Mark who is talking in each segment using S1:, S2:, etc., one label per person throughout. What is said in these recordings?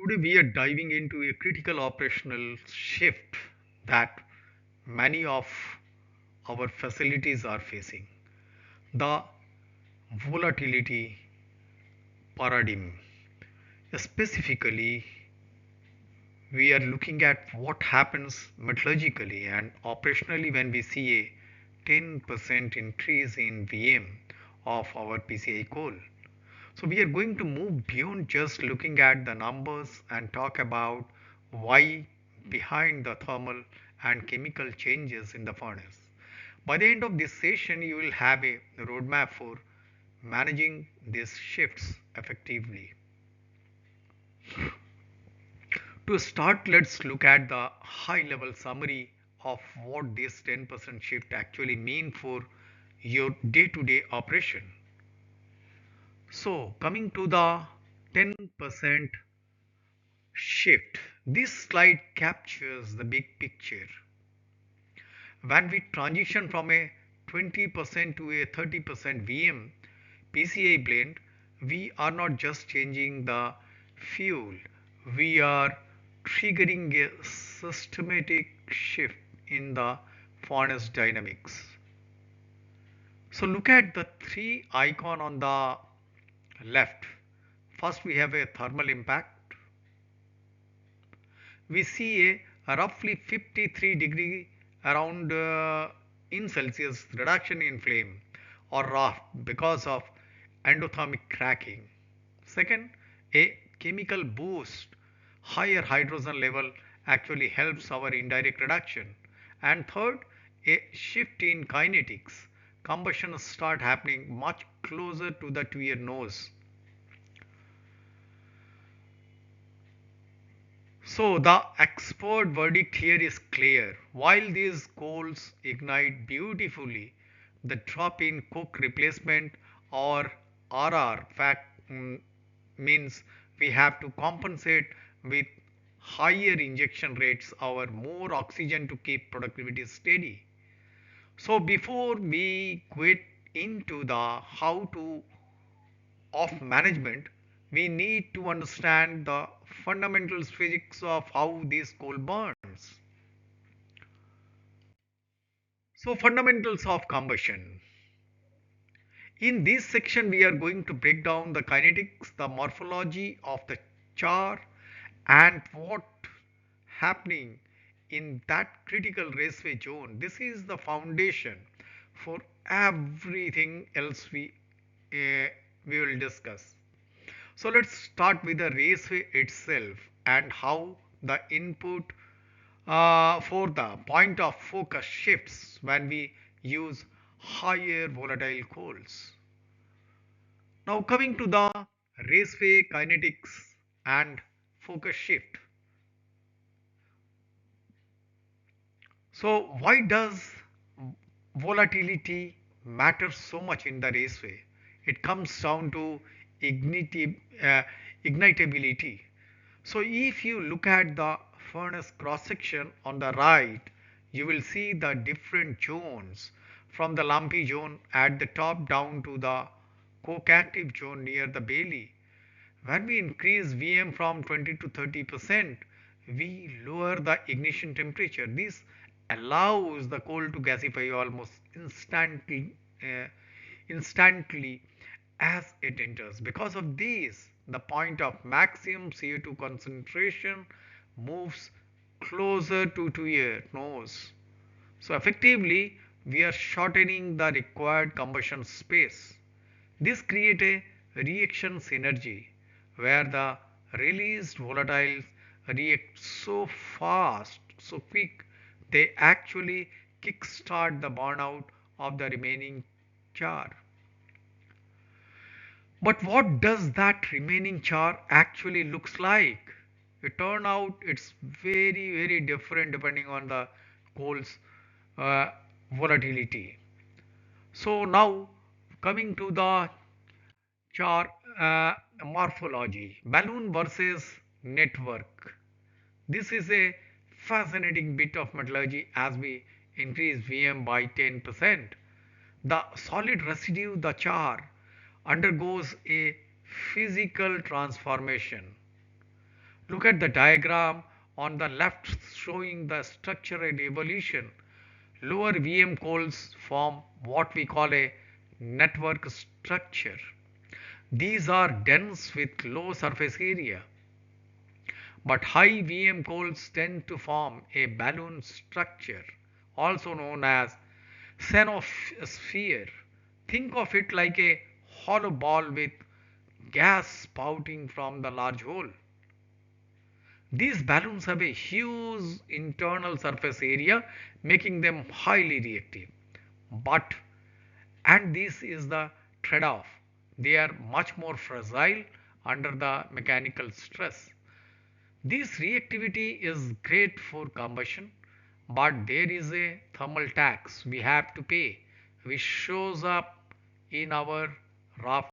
S1: Today we are diving into a critical operational shift that many of our facilities are facing, the volatility paradigm. Specifically, we are looking at what happens metallurgically and operationally when we see a 10% increase in VM of our PCI coal. So we are going to move beyond just looking at the numbers and talk about why behind the thermal and chemical changes in the furnace. By the end of this session, you will have a roadmap for managing these shifts effectively. To start, let's look at the high level summary of what this 10% shift actually mean for your day-to-day operation. So, coming to the 10% shift, this slide captures the big picture. When we transition from a 20% to a 30% VM PCI blend, we are not just changing the fuel, we are triggering a systematic shift in the furnace dynamics. So look at the three icon on the left. First we have a thermal impact. We see a roughly 53 degree around in Celsius reduction in flame or RAFT because of endothermic cracking. Second, a chemical boost, higher hydrogen level actually helps our indirect reduction. And third, a shift in kinetics. Combustion start happening much closer to your nose. So the expert verdict here is clear. While these coals ignite beautifully, the drop in coke replacement or RR fact means we have to compensate with higher injection rates or more oxygen to keep productivity steady. So before we get into the how to of management, we need to understand the fundamental physics of how this coal burns. So fundamentals of combustion. In this section, we are going to break down the kinetics, the morphology of the char, and what happening in that critical raceway zone. This is the foundation for everything else we will discuss. So let's start with the raceway itself and how the input for the point of focus shifts when we use higher volatile coals. Now coming to the raceway kinetics and focus shift. So why does volatility matter so much in the raceway? It comes down to ignitability. So if you look at the furnace cross section on the right, you will see the different zones from the lumpy zone at the top down to the coke active zone near the belly. When we increase VM from 20 to 30%, we lower the ignition temperature. This allows the coal to gasify almost uh, instantly as it enters. Because of this, the point of maximum CO2 concentration moves closer to your nose. So effectively, we are shortening the required combustion space. This creates a reaction synergy where the released volatiles react so fast, so quick, they actually kickstart the burnout of the remaining char. But what does that remaining char actually looks like? It turns out it's very different depending on the coal's uh, volatility. So now coming to the char morphology, balloon versus network. This is a fascinating bit of metallurgy as we increase VM by 10%. The solid residue, the char, undergoes a physical transformation. Look at the diagram on the left showing the structure and evolution. Lower VM coals form what we call a network structure. These are dense with low surface area, but high VM coals tend to form a balloon structure, also known as cenosphere. Think of it like a hollow ball with gas spouting from the large hole. These balloons have a huge internal surface area, making them highly reactive. But, and this is the trade off, they are much more fragile under the mechanical stress. This reactivity is great for combustion, but there is a thermal tax we have to pay, which shows up in our raft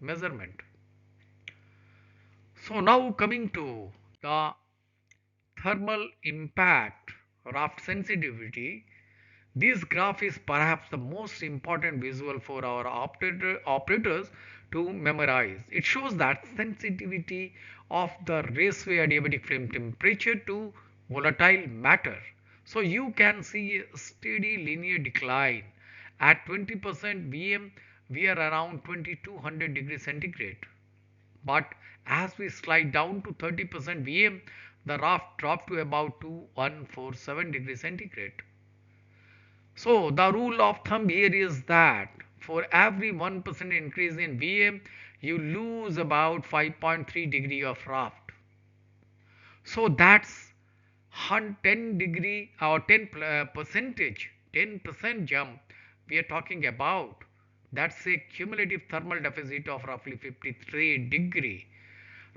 S1: measurement. So now coming to the thermal impact raft sensitivity, this graph is perhaps the most important visual for our operators to memorize. It shows that sensitivity of the raceway adiabatic flame temperature to volatile matter. So you can see a steady linear decline. At 20% VM, we are around 2200 degrees centigrade. But as we slide down to 30% VM, the raft dropped to about 2147 degrees centigrade. So the rule of thumb here is that for every 1% increase in VM, you lose about 5.3 degree of raft. So that's 10 degree or 10 percentage, 10% jump we are talking about. That's a cumulative thermal deficit of roughly 53 degree.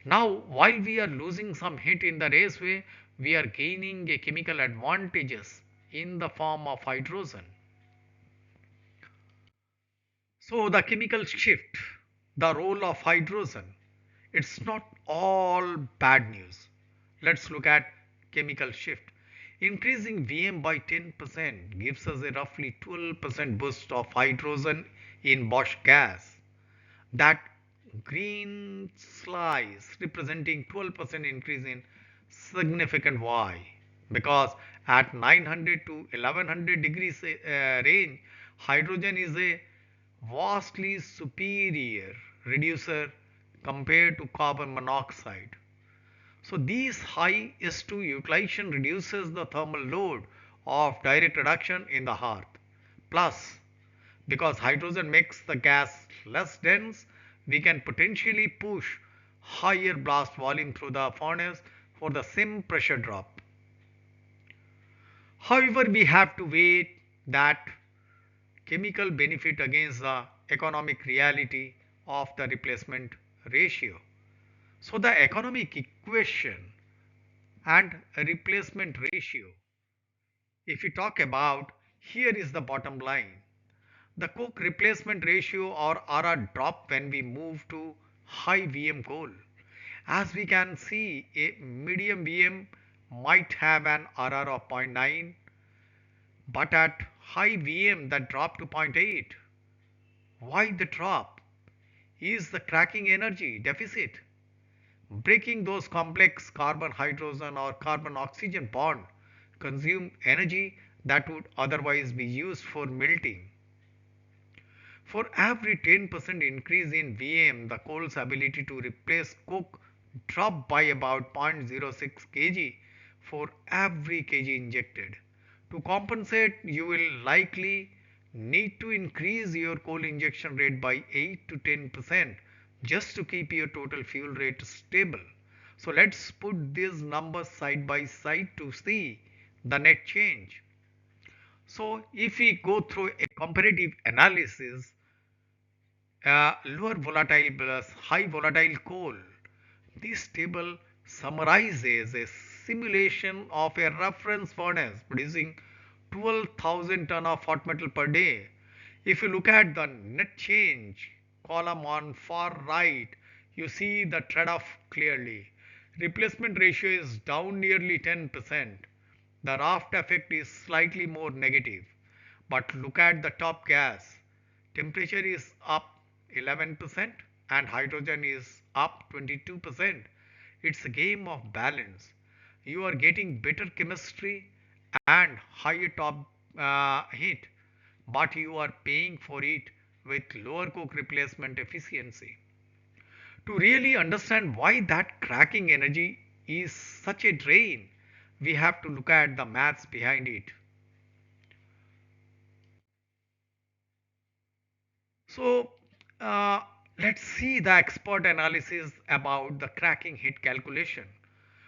S1: Now, while we are losing some heat in the raceway, we are gaining a chemical advantages in the form of hydrogen. So the chemical shift, the role of hydrogen, it's not all bad news. Let's look at chemical shift. Increasing VM by 10% gives us a roughly 12% boost of hydrogen in Bosch gas. That green slice representing 12% increase in significant Y, because at 900 to 1100 degrees range, hydrogen is a vastly superior reducer compared to carbon monoxide. So these high S2 utilization reduces the thermal load of direct reduction in the hearth. Plus, because hydrogen makes the gas less dense, we can potentially push higher blast volume through the furnace for the same pressure drop. However, we have to weigh that chemical benefit against the economic reality of the replacement ratio. So the economic equation and replacement ratio, if you talk about, here is the bottom line. The coke replacement ratio or RR drop when we move to high VM coal. As we can see, a medium VM might have an RR of 0.9, but at high VM that drop to zero point 0.8. Why the drop? Is the cracking energy deficit? Breaking those complex carbon hydrogen or carbon oxygen bond consume energy that would otherwise be used for melting. For every 10% increase in VM, the coal's ability to replace coke dropped by about 0.06 kg for every kg injected. To compensate, you will likely need to increase your coal injection rate by 8 to 10% just to keep your total fuel rate stable. So let's put these numbers side by side to see the net change. So if we go through a comparative analysis, lower volatile plus high volatile coal. This table summarizes a simulation of a reference furnace producing 12,000 ton of hot metal per day. If you look at the net change column on far right, you see the trade-off clearly. Replacement ratio is down nearly 10%. The raft effect is slightly more negative. But look at the top gas. Temperature is up 11% and hydrogen is up 22%. It's a game of balance. You are getting better chemistry and higher top heat, but you are paying for it with lower coke replacement efficiency. To really understand why that cracking energy is such a drain, we have to look at the maths behind it. So, uh, let's see the expert analysis about the cracking heat calculation.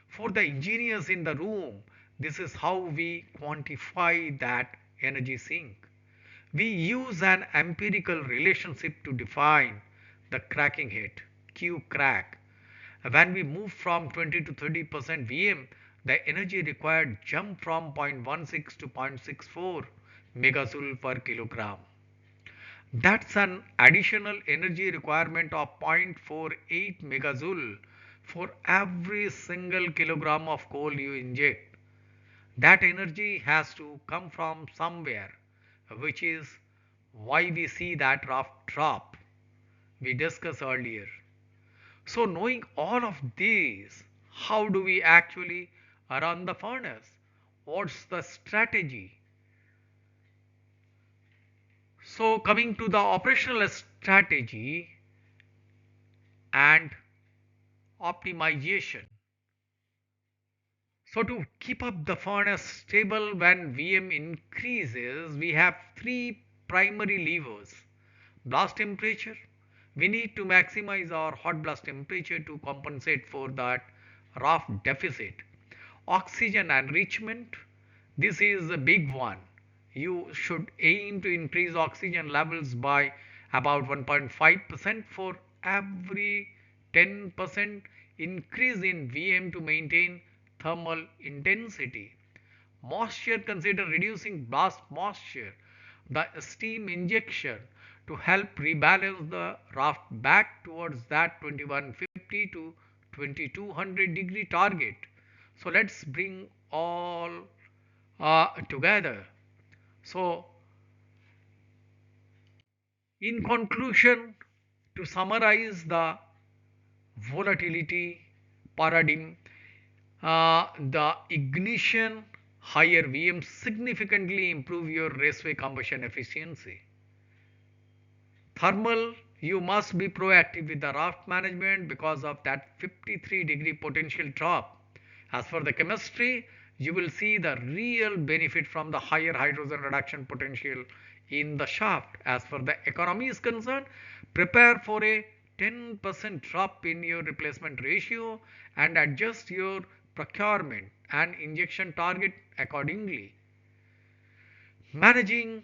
S1: For the engineers in the room, this is how we quantify that energy sink. We use an empirical relationship to define the cracking heat, Q crack. When we move from 20 to 30% Vm, the energy required jump from 0.16 to 0.64 megajoule per kilogram. That's an additional energy requirement of 0.48 megajoule for every single kilogram of coal you inject. That energy has to come from somewhere, which is why we see that rough drop we discussed earlier. So, knowing all of these, how do we actually run the furnace? What's the strategy? So, coming to the operational strategy and optimization. So, to keep up the furnace stable when Vm increases, we have three primary levers. Blast temperature. We need to maximize our hot blast temperature to compensate for that RAFT deficit. Oxygen enrichment. This is a big one. You should aim to increase oxygen levels by about 1.5% for every 10% increase in Vm to maintain thermal intensity. Moisture, consider reducing blast moisture, the steam injection to help rebalance the raft back towards that 2150 to 2200 degree target. So let's bring all together. So, in conclusion, to summarize the volatility paradigm, the ignition higher VM significantly improve your raceway combustion efficiency. Thermal, you must be proactive with the raft management because of that 53-degree potential drop. As for the chemistry, you will see the real benefit from the higher hydrogen reduction potential in the shaft. As for the economy is concerned, prepare for a 10% drop in your replacement ratio and adjust your procurement and injection target accordingly. Managing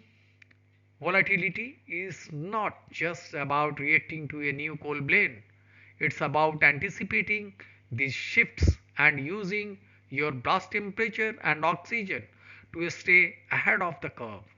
S1: volatility is not just about reacting to a new coal blend, it's about anticipating these shifts and using your blast temperature and oxygen to stay ahead of the curve.